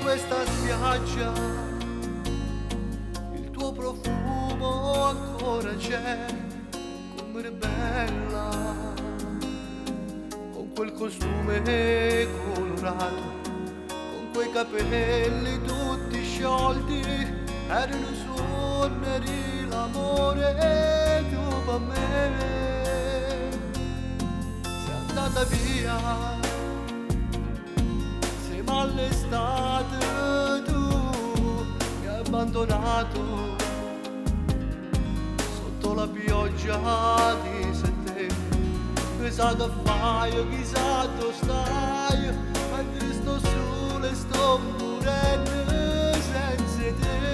questa spiaggia, il tuo profumo ancora c'è, come bella, con quel costume colorato, con quei capelli tutti sciolti, erano suoneri l'amore dopo me. Sei andata via, sei mall'estate, tu mi hai abbandonato sotto la pioggia di settembre. Chissà che fai, chissà dove stai, mentre sto solo e sto morendo senza te.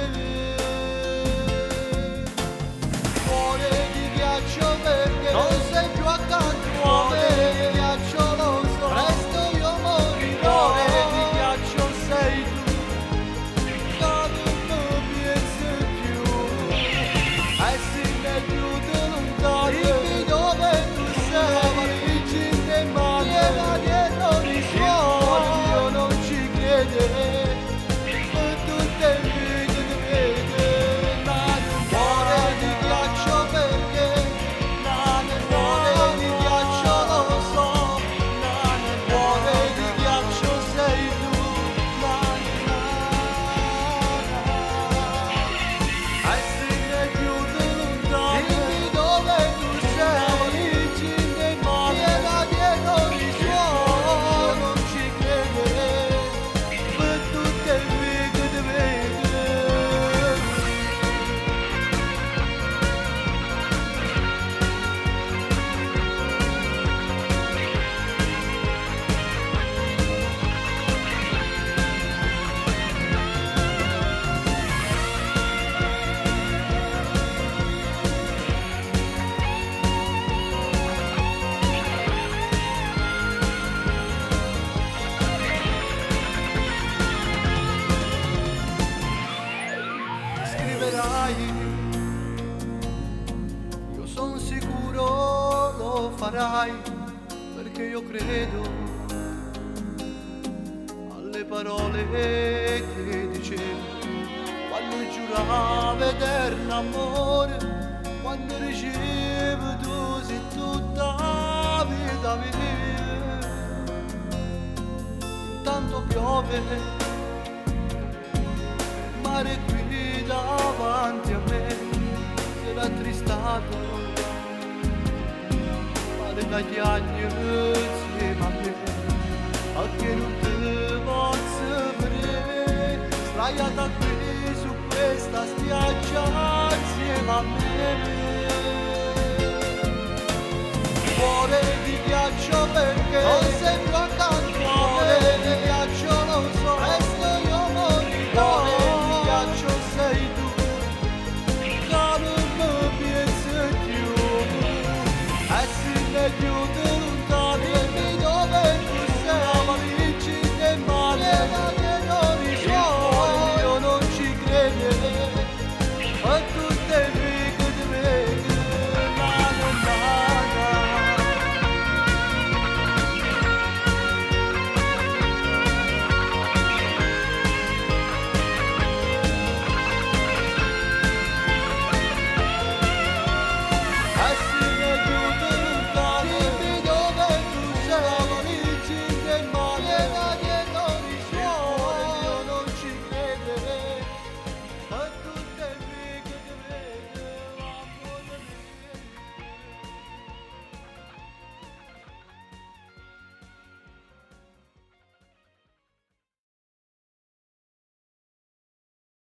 Cuore di ghiaccio perché non sei più accanto a me, di ghiaccio lo so, presto io morirò. Cuore di ghiaccio sei tu, che non mi pensi più, e se ne più te lontano, dimmi dove tu sei, origine in mano, piena di errori suoi, il mio non ci crede. Io son sicuro lo farai, perché io credo alle parole che dicevi quando giurava eterno amore, quando dicevi tu sei tutta la vita mia. Intanto piove, il mare è qui davanti a me, si era attristato, male dagli anni insieme a me, a che non te posso vedere, sdraiata qui su questa spiaggia insieme a me. Cuore di ghiaccio perché non sei più accanto a me,